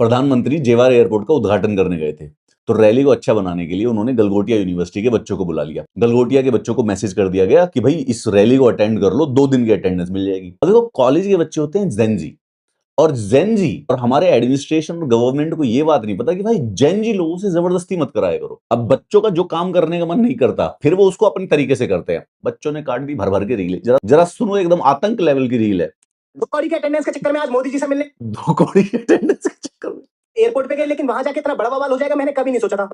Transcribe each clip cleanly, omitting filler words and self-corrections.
प्रधानमंत्री जेवार एयरपोर्ट का उद्घाटन करने गए थे। तो रैली को अच्छा बनाने के लिए उन्होंने गलगोटिया यूनिवर्सिटी के बच्चों को बुला लिया। गलगोटिया के बच्चों को मैसेज कर दिया गया कि भाई इस रैली को अटेंड कर लो, 2 दिन की अटेंडेंस मिल जाएगी। अब देखो, कॉलेज के बच्चे होते हैं जेनजी, और जेनजी और हमारे एडमिनिस्ट्रेशन और गवर्नमेंट को ये बात नहीं पता कि भाई जेनजी लोगों से जबरदस्ती मत कराया करो। अब बच्चों का जो काम करने का मन नहीं करता, फिर वो उसको अपने तरीके से करते हैं। बच्चों ने काट दी भर भर के रील, जरा जरा सुनो, एकदम आतंक लेवल की रील है। 2 कौड़ी के अटेंडेंस के चक्कर में आज मोदी जी से मिलने 2 कौड़ी के अटेंडेंस के चक्कर में एयरपोर्ट पे गए, लेकिन वहां जाके इतना बड़ा बवाल हो जाएगा मैंने कभी नहीं सोचा था।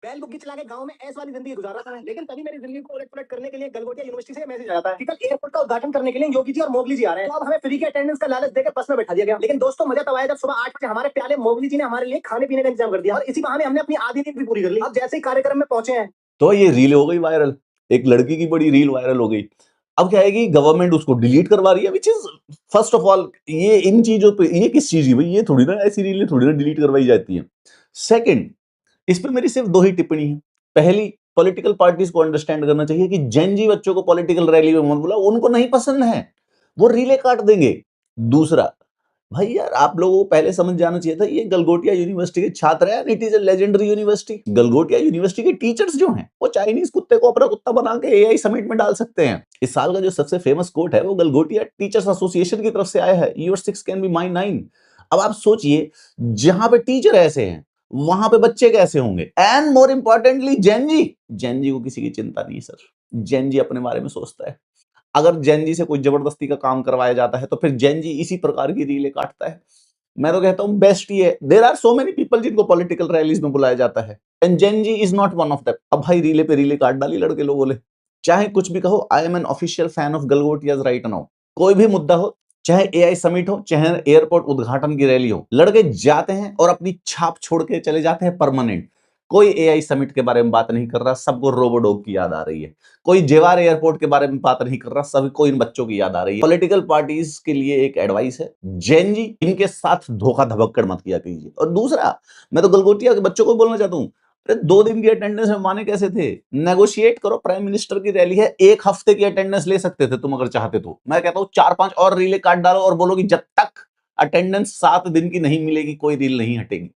बैल बुग्गी चला के गांव में ऐस वाली जिंदगी गुजार रहा था, लेकिन तभी मेरी जिंदगी को उलट-पुलट करने के लिए गलगोटिया यूनिवर्सिटी से मैसेज आया था कि कल एयरपोर्ट का उद्घाटन करने के लिए योगी जी और मोगली जी आ रहे हैं। तो अब हमें फ्री के अटेंडेंस का लालच देकर बस में बैठा दिया गया। लेकिन दोस्तों, मजा तब आया जब सुबह 8 बजे हमारे प्याले मोगली जी ने हमारे लिए खाने पीने का इंतजाम कर दिया, और इसी बहाने हमने अपनी आधी नींद भी पूरी कर ली। अब जैसे ही कार्यक्रम में पहुंचे हैं, तो ये रील हो गई वायरल। एक लड़की की बड़ी रील वायरल हो गई। अब क्या है कि गवर्नमेंट उसको डिलीट करवा रही है, which is first of all, ये इन चीजों पे, ये किस चीज की भाई, ये थोड़ी ना ऐसी रीलें थोड़ी ना डिलीट करवाई जाती हैं। सेकंड, इस पे मेरी सिर्फ 2 ही टिप्पणी है। पहली, पॉलिटिकल पार्टीज को अंडरस्टैंड करना चाहिए कि जेनजी बच्चों को पॉलिटिकल रैली में मत बुलाओ, उनको नहीं पसंद है, वो रीलें काट देंगे। दूसरा, भाई यार, आप लोगों को पहले समझ जाना चाहिए था, ये गलगोटिया यूनिवर्सिटी के छात्र हैं, it is a legendary university. Galgotia university के टीचर्स जो हैं, वो चाइनीज कुत्ते को अपना कुत्ता बना के एआई समिट में डाल सकते हैं। इस साल का जो सबसे फेमस कोट है वो गलगोटिया टीचर्स एसोसिएशन की तरफ से आया है, योर 6 कैन बी माई 9। अब आप सोचिए, जहां पे टीचर ऐसे हैं, वहां पे बच्चे कैसे होंगे। एंड मोर इंपॉर्टेंटली, जेनजी को किसी की चिंता नहीं सर। जेनजी अपने बारे में सोचता है। अगर जेनजी से कोई जबरदस्ती का काम करवाया जाता है तो फिर जेनजी इसी प्रकार की रीलें काटता है। मैं तो कहता हूं बेस्ट ही है। There are so many people जिनको पॉलिटिकल रैलीज में बुलाया जाता है, and Gen Z is not one of them. अब भाई रीले पे रीले काट डाली लड़के लोगों ने। चाहे कुछ भी कहो, I am an official fan of Galgotias right now. कोई भी मुद्दा हो, चाहे एआई समिट हो, चाहे एयरपोर्ट उद्घाटन की रैली हो, लड़के जाते हैं और अपनी छाप छोड़ के चले जाते हैं परमानेंट। कोई एआई समिट के बारे में बात नहीं कर रहा, सबको रोबोडॉग की याद आ रही है। कोई जेवार एयरपोर्ट के बारे में बात नहीं कर रहा, सभी को इन बच्चों की याद आ रही है। पॉलिटिकल पार्टीज के लिए एक एडवाइस है, जेन जी, इनके साथ धोखा धबक्कड़ मत किया कीजिए। और दूसरा, मैं तो गलगोटिया के बच्चों को बोलना चाहता हूं, अरे 2 दिन की अटेंडेंस में माने कैसे थे? नेगोशिएट करो, प्राइम मिनिस्टर की रैली है, 1 हफ्ते की अटेंडेंस ले सकते थे तुम अगर चाहते तो। मैं कहता हूं 4-5 और रीले काट डालो और बोलो कि जब तक अटेंडेंस 7 दिन की नहीं मिलेगी, कोई रील नहीं हटेगी।